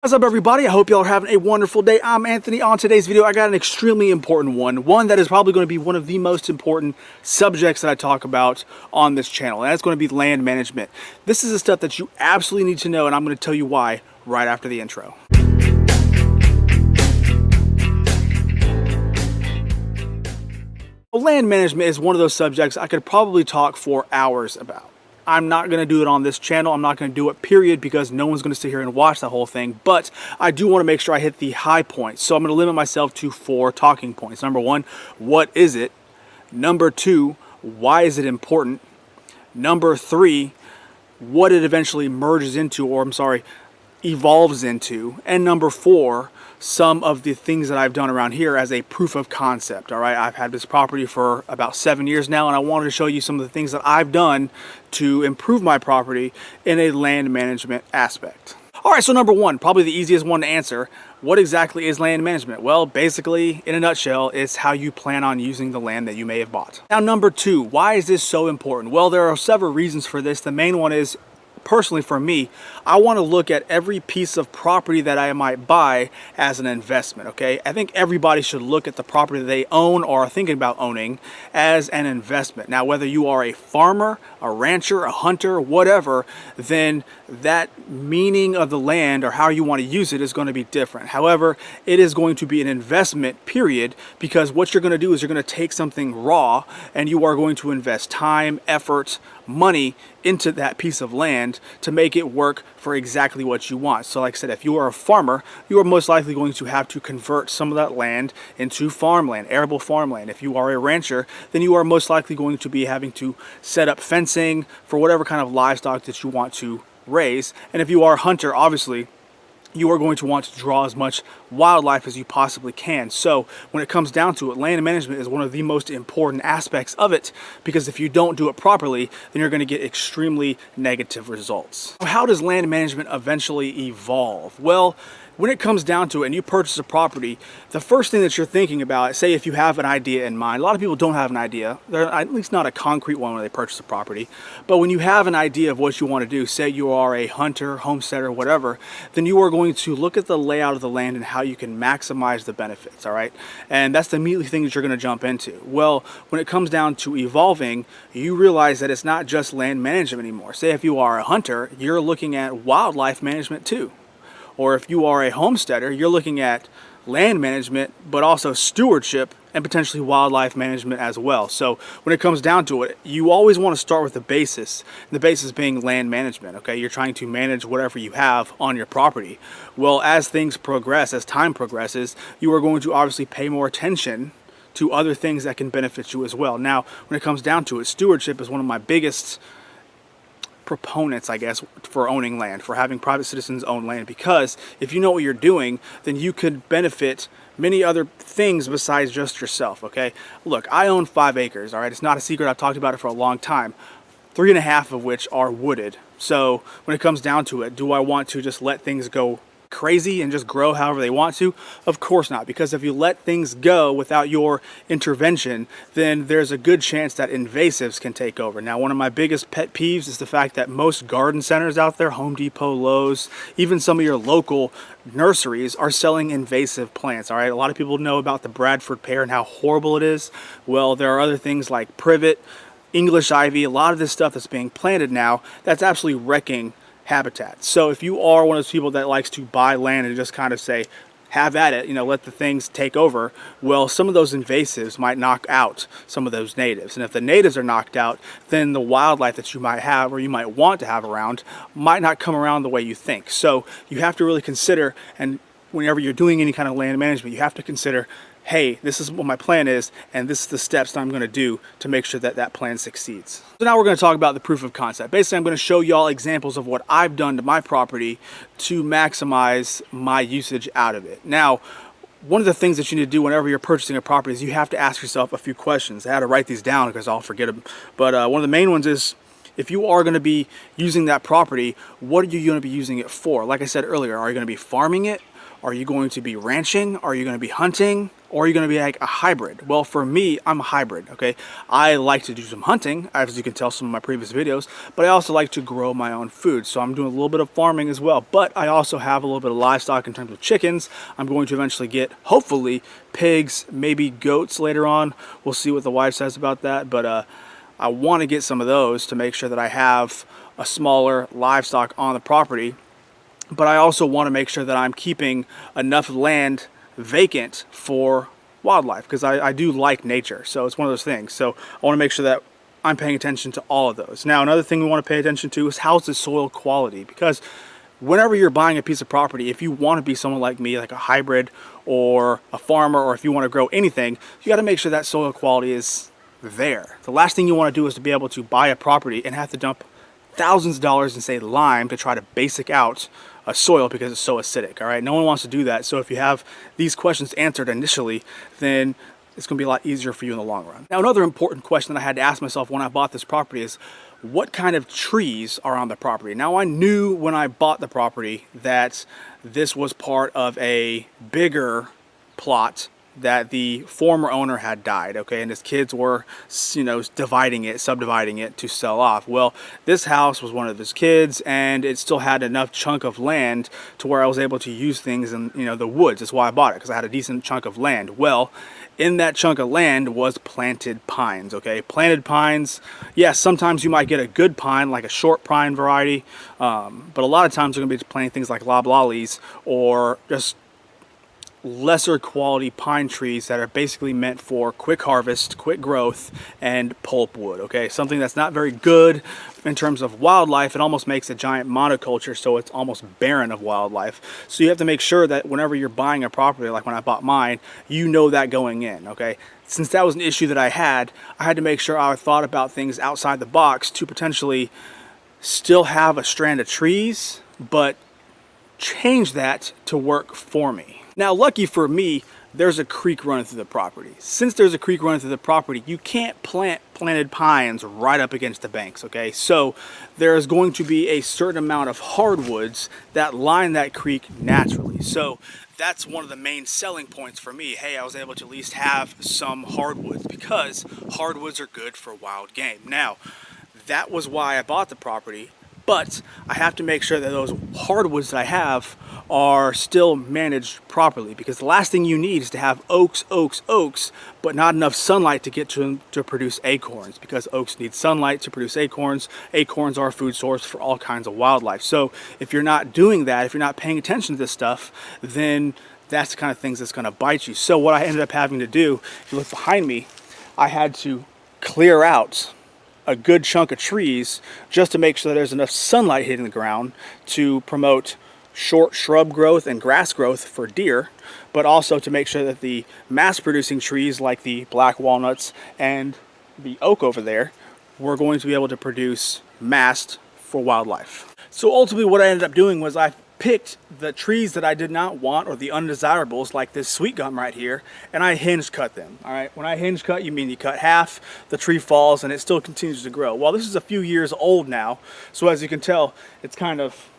What's up, everybody? I hope y'all are having a wonderful day. I'm Anthony. On today's video, I got an extremely important one that is probably going to be one of the most important subjects that I talk about on this channel, and that's going to be land management. This is the stuff that you absolutely need to know, and I'm going to tell you why right after the intro. Land management is one of those subjects I could probably talk for hours about. I'm not going to do it on this channel. I'm not going to do it, period, because no one's going to sit here and watch the whole thing. But I do want to make sure I hit the high points. So I'm going to limit myself to 4 talking points. Number 1, what is it? Number 2, why is it important? Number 3, what it eventually merges into, or evolves into. And number 4, some of the things that I've done around here as a proof of concept. All right, I've had this property for about 7 years now, and I wanted to show you some of the things that I've done to improve my property in a land management aspect. All right, so number 1, probably the easiest one to answer. What exactly is land management? Well, basically, in a nutshell, it's how you plan on using the land that you may have bought. Now, number 2, why is this so important? Well, there are several reasons for this. The main one is, personally for me, I want to look at every piece of property that I might buy as an investment, okay? I think everybody should look at the property that they own or are thinking about owning as an investment. Now, whether you are a farmer, a rancher, a hunter, whatever, then that meaning of the land or how you want to use it is going to be different. However, it is going to be an investment, period, because what you're going to do is you're going to take something raw and you are going to invest time, effort, money into that piece of land to make it work for exactly what you want. So like I said, if you are a farmer, you are most likely going to have to convert some of that land into farmland, arable farmland. If you are a rancher, then you are most likely going to be having to set up fencing for whatever kind of livestock that you want to raise. And if you are a hunter, obviously, you are going to want to draw as much wildlife as you possibly can. So when it comes down to it, land management is one of the most important aspects of it, because if you don't do it properly, then you're going to get extremely negative results. How does land management eventually evolve? Well, when it comes down to it and you purchase a property, the first thing that you're thinking about, say if you have an idea in mind, a lot of people don't have an idea, they're at least not a concrete one when they purchase a property, but when you have an idea of what you want to do, say you are a hunter, homesteader, whatever, then you are going to look at the layout of the land and how you can maximize the benefits, all right? And that's the immediate thing that you're going to jump into. Well, when it comes down to evolving, you realize that it's not just land management anymore. Say if you are a hunter, you're looking at wildlife management too. Or if you are a homesteader, you're looking at land management, but also stewardship and potentially wildlife management as well. So when it comes down to it, you always want to start with the basis, the basis being land management, okay? You're trying to manage whatever you have on your property. Well, as things progress, as time progresses, you are going to obviously pay more attention to other things that can benefit you as well. Now, when it comes down to it, stewardship is one of my biggest proponents, I guess, for owning land, for having private citizens own land, because if you know what you're doing, then you could benefit many other things besides just yourself, okay? Look, I own 5 acres, all right? It's not a secret. I've talked about it for a long time, 3.5 of which are wooded. So when it comes down to it, do I want to just let things go crazy and just grow however they want to? Of course not, because if you let things go without your intervention, then there's a good chance that invasives can take over. Now, one of my biggest pet peeves is the fact that most garden centers out there, Home Depot, Lowe's, even some of your local nurseries are selling invasive plants, all right? A lot of people know about the Bradford pear and how horrible it is. Well, there are other things like privet, English ivy, a lot of this stuff that's being planted now that's absolutely wrecking habitat. So if you are one of those people that likes to buy land and just kind of say, have at it, you know, let the things take over, well, some of those invasives might knock out some of those natives. And if the natives are knocked out, then the wildlife that you might have or you might want to have around might not come around the way you think. So you have to really consider, and whenever you're doing any kind of land management, you have to consider, hey, this is what my plan is, and this is the steps that I'm going to do to make sure that that plan succeeds. So now we're going to talk about the proof of concept. Basically, I'm going to show y'all examples of what I've done to my property to maximize my usage out of it. Now, one of the things that you need to do whenever you're purchasing a property is you have to ask yourself a few questions. I had to write these down because I'll forget them. But one of the main ones is, if you are going to be using that property, what are you going to be using it for? Like I said earlier, are you going to be farming it? Are you going to be ranching? Are you going to be hunting? Or are you going to be like a hybrid? Well, for me, I'm a hybrid, okay? I like to do some hunting, as you can tell some of my previous videos, but I also like to grow my own food. So I'm doing a little bit of farming as well, but I also have a little bit of livestock in terms of chickens. I'm going to eventually get, hopefully, pigs, maybe goats later on. We'll see what the wife says about that, but I want to get some of those to make sure that I have a smaller livestock on the property. But I also want to make sure that I'm keeping enough land vacant for wildlife, because I do like nature. So it's one of those things. So I want to make sure that I'm paying attention to all of those. Now, another thing we want to pay attention to is how's the soil quality, because whenever you're buying a piece of property, if you want to be someone like me, like a hybrid or a farmer, or if you want to grow anything, you got to make sure that soil quality is there. The last thing you want to do is to be able to buy a property and have to dump thousands of dollars in, say, lime to try to basic out a soil because it's so acidic. All right, no one wants to do that. So if you have these questions answered initially, then it's going to be a lot easier for you in the long run. Now, another important question that I had to ask myself when I bought this property is, what kind of trees are on the property? Now, I knew when I bought the property that this was part of a bigger plot that the former owner had died, okay, and his kids were, you know, subdividing it to sell off. Well, this house was one of his kids, and it still had enough chunk of land to where I was able to use things in, you know, the woods. That's why I bought it, because I had a decent chunk of land. Well, in that chunk of land was planted pines, okay? Planted pines, yes, sometimes you might get a good pine, like a short pine variety, but a lot of times you're gonna be planting things like loblollies or just lesser quality pine trees that are basically meant for quick harvest, quick growth, and pulpwood, okay? Something that's not very good in terms of wildlife. It almost makes a giant monoculture, so it's almost barren of wildlife. So you have to make sure that whenever you're buying a property, like when I bought mine, you know that going in, okay? Since that was an issue that I had to make sure I thought about things outside the box to potentially still have a strand of trees, but change that to work for me. Now, lucky for me, there's a creek running through the property. Since there's a creek running through the property, you can't plant planted pines right up against the banks, okay? So there's going to be a certain amount of hardwoods that line that creek naturally. So that's one of the main selling points for me. Hey, I was able to at least have some hardwoods, because hardwoods are good for wild game. Now, that was why I bought the property, but I have to make sure that those hardwoods that I have are still managed properly, because the last thing you need is to have oaks, but not enough sunlight to get to them to produce acorns, because oaks need sunlight to produce acorns. Acorns are a food source for all kinds of wildlife. So if you're not doing that, if you're not paying attention to this stuff, then that's the kind of things that's going to bite you. So what I ended up having to do, if you look behind me, I had to clear out a good chunk of trees just to make sure that there's enough sunlight hitting the ground to promote short shrub growth and grass growth for deer, but also to make sure that the mass producing trees like the black walnuts and the oak over there were going to be able to produce mast for wildlife. So ultimately what I ended up doing was I picked the trees that I did not want, or the undesirables, like this sweet gum right here, and I hinge cut them. All right, when I hinge cut, you mean you cut half, the tree falls, and it still continues to grow. Well, this is a few years old now, so as you can tell, it's kind of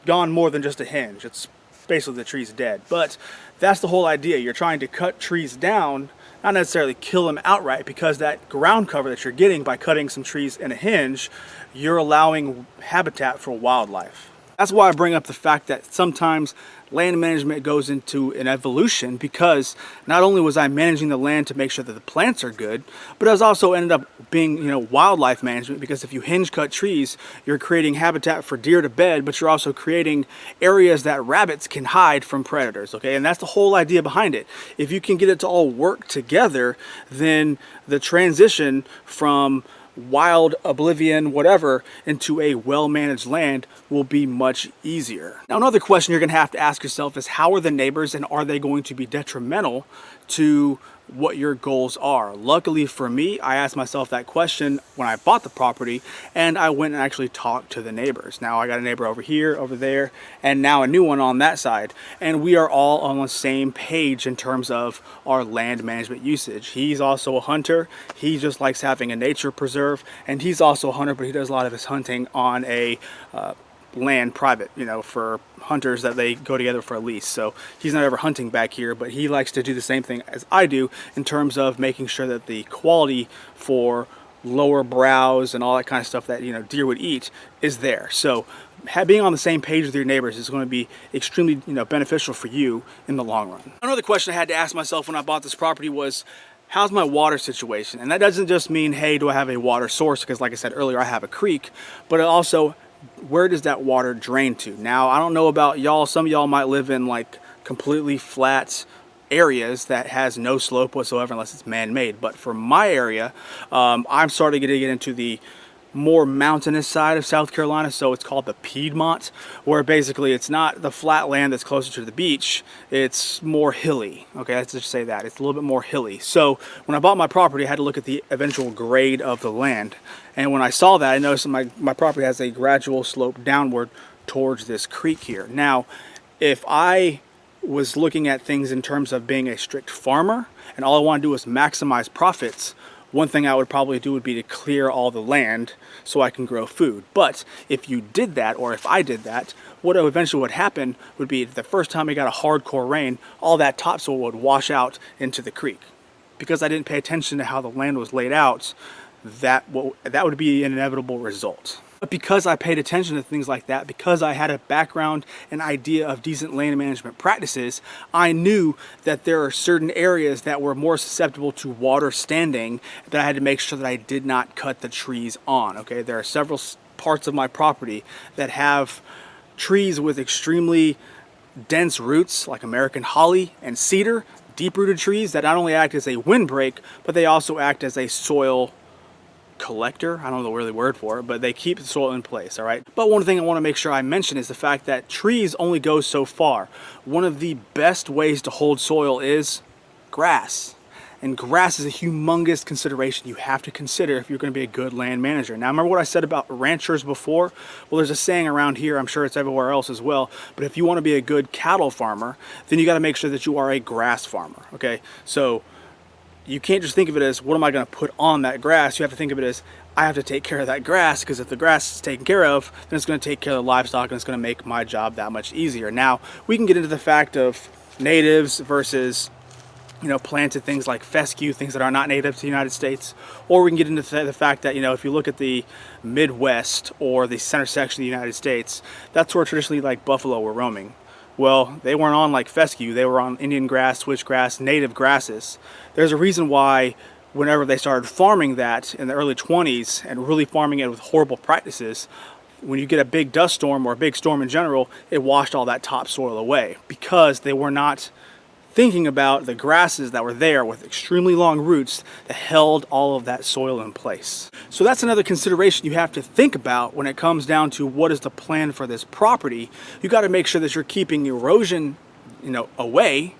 gone more than just a hinge. It's basically the tree's dead. But that's the whole idea. You're trying to cut trees down, not necessarily kill them outright, because that ground cover that you're getting by cutting some trees in a hinge, you're allowing habitat for wildlife. That's why I bring up the fact that sometimes land management goes into an evolution, because not only was I managing the land to make sure that the plants are good, but it was also ended up being, you know, wildlife management, because if you hinge cut trees, you're creating habitat for deer to bed, but you're also creating areas that rabbits can hide from predators, okay? And that's the whole idea behind it. If you can get it to all work together, then the transition from wild oblivion, whatever, into a well-managed land will be much easier. Now, another question you're going to ask yourself is, how are the neighbors, and are they going to be detrimental to what your goals are? Luckily for me, I asked myself that question when I bought the property, and I went and actually talked to the neighbors. Now I got a neighbor over here, over there, and now a new one on that side, and we are all on the same page in terms of our land management usage. He's also a hunter. He just likes having a nature preserve, and he's also a hunter, but he does a lot of his hunting on a land private, you know, for hunters that they go together for a lease. So he's not ever hunting back here, but he likes to do the same thing as I do in terms of making sure that the quality for lower browse and all that kind of stuff that, you know, deer would eat is there. So being on the same page with your neighbors is going to be extremely, you know, beneficial for you in the long run. Another question I had to ask myself when I bought this property was, how's my water situation? And that doesn't just mean, hey, do I have a water source? Because like I said earlier, I have a creek, but it also, where does that water drain to? Now, I don't know about y'all. Some of y'all might live in like completely flat areas that has no slope whatsoever unless it's man-made. But for my area, I'm starting to get into the more mountainous side of South Carolina, so it's called the Piedmont, where basically it's not the flat land that's closer to the beach, it's more hilly. Okay, let's just say that. It's a little bit more hilly. So when I bought my property, I had to look at the eventual grade of the land. And when I saw that, I noticed my property has a gradual slope downward towards this creek here. Now, if I was looking at things in terms of being a strict farmer, and all I want to do is maximize profits, one thing I would probably do would be to clear all the land so I can grow food. But if you did that, or if I did that, what eventually would happen would be the first time we got a hardcore rain, all that topsoil would wash out into the creek. Because I didn't pay attention to how the land was laid out, that would be an inevitable result. But because I paid attention to things like that, because I had a background and idea of decent land management practices, I knew that there are certain areas that were more susceptible to water standing that I had to make sure that I did not cut the trees on. Okay, there are several parts of my property that have trees with extremely dense roots like American holly and cedar, deep-rooted trees that not only act as a windbreak, but they also act as a soil collector. I don't know the really word for it, but they keep the soil in place, all right? But one thing I want to make sure I mention is the fact that trees only go so far. One of the best ways to hold soil is grass. And grass is a humongous consideration you have to consider if you're going to be a good land manager. Now, remember what I said about ranchers before? Well, there's a saying around here, I'm sure it's everywhere else as well, but if you want to be a good cattle farmer, then you got to make sure that you are a grass farmer, okay? So you can't just think of it as, what am I going to put on that grass? You have to think of it as, I have to take care of that grass, because if the grass is taken care of, then it's going to take care of the livestock and it's going to make my job that much easier. Now, we can get into the fact of natives versus, you know, planted things like fescue, things that are not native to the United States. Or we can get into the fact that, you know, if you look at the Midwest or the center section of the United States, that's where traditionally like buffalo were roaming. Well, they weren't on like fescue, they were on Indian grass, switchgrass, native grasses. There's a reason why whenever they started farming that in the early 20s and really farming it with horrible practices, when you get a big dust storm or a big storm in general, it washed all that topsoil away because they were not thinking about the grasses that were there with extremely long roots that held all of that soil in place. So that's another consideration you have to think about when it comes down to what is the plan for this property. You got to make sure that you're keeping erosion, you know, away,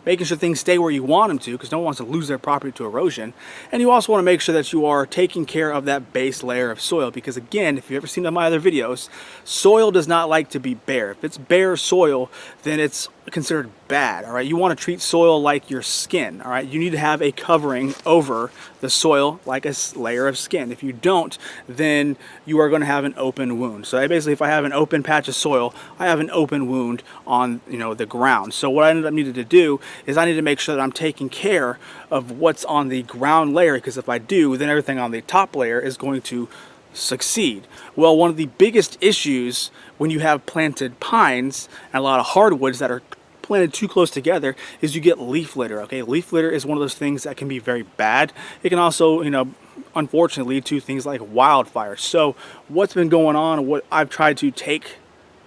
making sure things stay where you want them to, because no one wants to lose their property to erosion. And you also want to make sure that you are taking care of that base layer of soil, because again, if you've ever seen my other videos, soil does not like to be bare. If it's bare soil, then it's considered bad. All right, you want to treat soil like your skin. All right, you need to have a covering over the soil like a layer of skin. If you don't, then you are going to have an open wound. So basically, if I have an open patch of soil, I have an open wound on, you know, the ground. So what I ended up needing to do is I need to make sure that I'm taking care of what's on the ground layer, because if I do, then everything on the top layer is going to succeed. Well, one of the biggest issues when you have planted pines and a lot of hardwoods that are planted too close together is you get leaf litter. Okay, leaf litter is one of those things that can be very bad. It can also, you know, unfortunately lead to things like wildfires. So what's been going on, what I've tried to take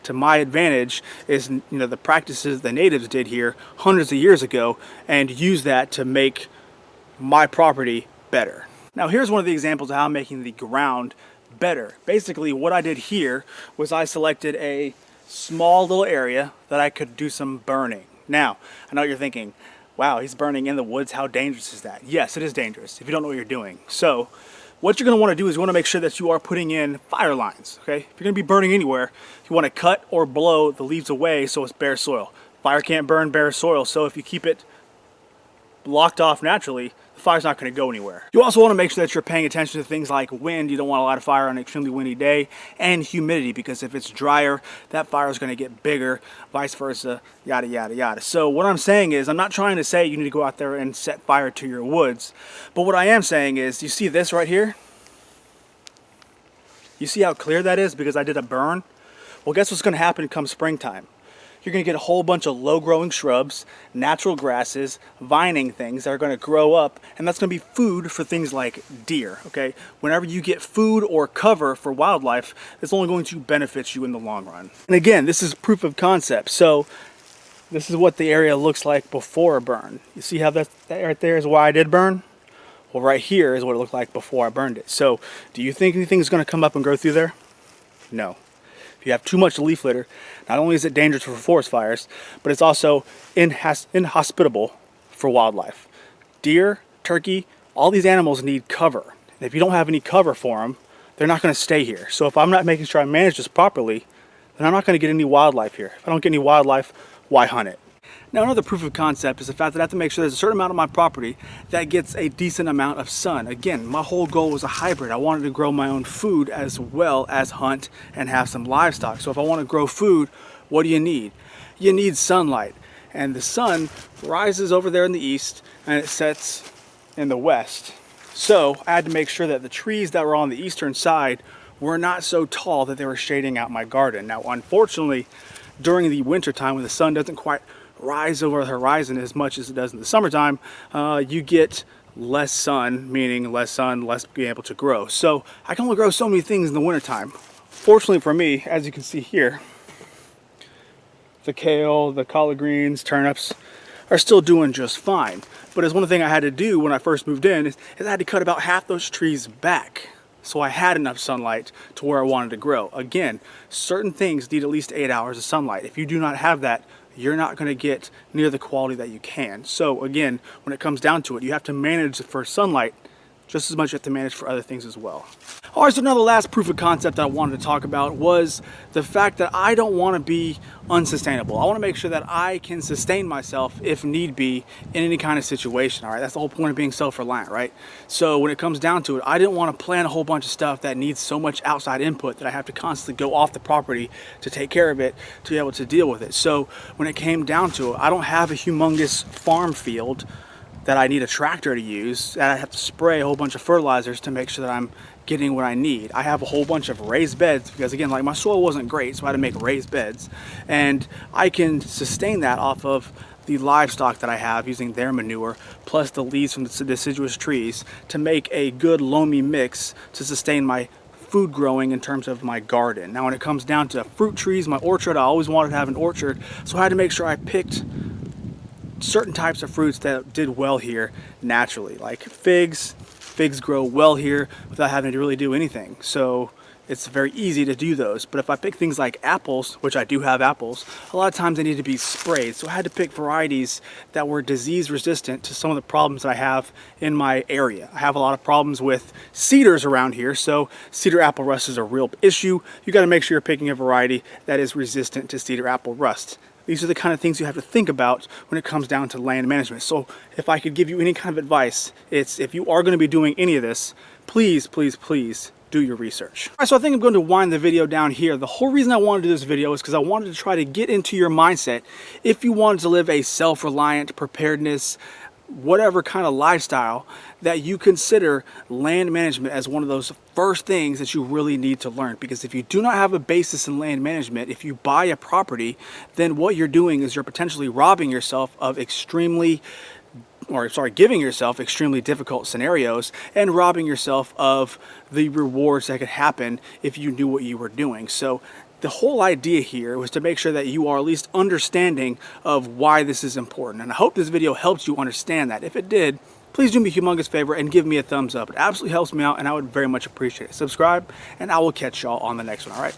to my advantage is, you know, the practices the natives did here hundreds of years ago and use that to make my property better. Now here's one of the examples of how I'm making the ground better. Basically what I did here was I selected a small little area that I could do some burning. Now, I know you're thinking, wow, he's burning in the woods, how dangerous is that? Yes, it is dangerous if you don't know what you're doing. So what you're going to want to do is you want to make sure that you are putting in fire lines, okay? If you're going to be burning anywhere, you want to cut or blow the leaves away so it's bare soil. Fire can't burn bare soil, so if you keep it blocked off naturally, the fire's not going to go anywhere. You also want to make sure that you're paying attention to things like wind. You don't want to light a fire on an extremely windy day, and humidity, because if it's drier, that fire is going to get bigger, vice versa, yada, yada, yada. So what I'm saying is, I'm not trying to say you need to go out there and set fire to your woods, but what I am saying is, you see this right here? You see how clear that is because I did a burn? Well, guess what's going to happen come springtime? You're going to get a whole bunch of low-growing shrubs, natural grasses, vining things that are going to grow up, and that's going to be food for things like deer, okay? Whenever you get food or cover for wildlife, it's only going to benefit you in the long run. And again, this is proof of concept. So this is what the area looks like before a burn. You see how that right there is why I did burn? Well, right here is what it looked like before I burned it. So do you think anything's going to come up and grow through there? No. If you have too much leaf litter, not only is it dangerous for forest fires, but it's also inhospitable for wildlife. Deer, turkey, all these animals need cover. And if you don't have any cover for them, they're not going to stay here. So if I'm not making sure I manage this properly, then I'm not going to get any wildlife here. If I don't get any wildlife, why hunt it? Now, another proof of concept is the fact that I have to make sure there's a certain amount of my property that gets a decent amount of sun. Again, my whole goal was a hybrid. I wanted to grow my own food as well as hunt and have some livestock. So if I want to grow food, what do you need? You need sunlight. And the sun rises over there in the east and it sets in the west. So I had to make sure that the trees that were on the eastern side were not so tall that they were shading out my garden. Now, unfortunately, during the winter time when the sun doesn't quite rise over the horizon as much as it does in the summertime, you get less sun, meaning less sun, less being able to grow. So I can only grow so many things in the wintertime. Fortunately for me, as you can see here, the kale, the collard greens, turnips are still doing just fine. But it's one thing I had to do when I first moved in is I had to cut about half those trees back so I had enough sunlight to where I wanted to grow. Again, certain things need at least 8 hours of sunlight. If you do not have that, you're not going to get near the quality that you can. So again, when it comes down to it, you have to manage for sunlight just as much as you have to manage for other things as well. All right, so now the last proof of concept I wanted to talk about was the fact that I don't want to be unsustainable. I want to make sure that I can sustain myself if need be in any kind of situation, all right? That's the whole point of being self-reliant, right? So when it comes down to it, I didn't want to plan a whole bunch of stuff that needs so much outside input that I have to constantly go off the property to take care of it, to be able to deal with it. So when it came down to it, I don't have a humongous farm field that I need a tractor to use, and I have to spray a whole bunch of fertilizers to make sure that I'm getting what I need. I have a whole bunch of raised beds because, again, like my soil wasn't great, so I had to make raised beds, and I can sustain that off of the livestock that I have using their manure plus the leaves from the deciduous trees to make a good loamy mix to sustain my food growing in terms of my garden. Now when it comes down to fruit trees, my orchard, I always wanted to have an orchard, so I had to make sure I picked certain types of fruits that did well here naturally, like figs. Figs grow well here without having to really do anything, so it's very easy to do those. But if I pick things like apples, which I do have apples, a lot of times they need to be sprayed, so I had to pick varieties that were disease resistant to some of the problems that I have in my area. I have a lot of problems with cedars around here, so cedar apple rust is a real issue. You got to make sure you're picking a variety that is resistant to cedar apple rust. These are the kind of things you have to think about when it comes down to land management. So if I could give you any kind of advice, it's if you are going to be doing any of this, please, please, please do your research. All right, so I think I'm going to wind the video down here. The whole reason I wanted to do this video is because I wanted to try to get into your mindset if you wanted to live a self-reliant preparedness, whatever kind of lifestyle, that you consider land management as one of those first things that you really need to learn. Because if you do not have a basis in land management, if you buy a property, then what you're doing is you're potentially robbing yourself of giving yourself extremely difficult scenarios and robbing yourself of the rewards that could happen if you knew what you were doing. So the whole idea here was to make sure that you are at least understanding of why this is important. And I hope this video helps you understand that. If it did, please do me a humongous favor and give me a thumbs up. It absolutely helps me out and I would very much appreciate it. Subscribe and I will catch y'all on the next one, all right?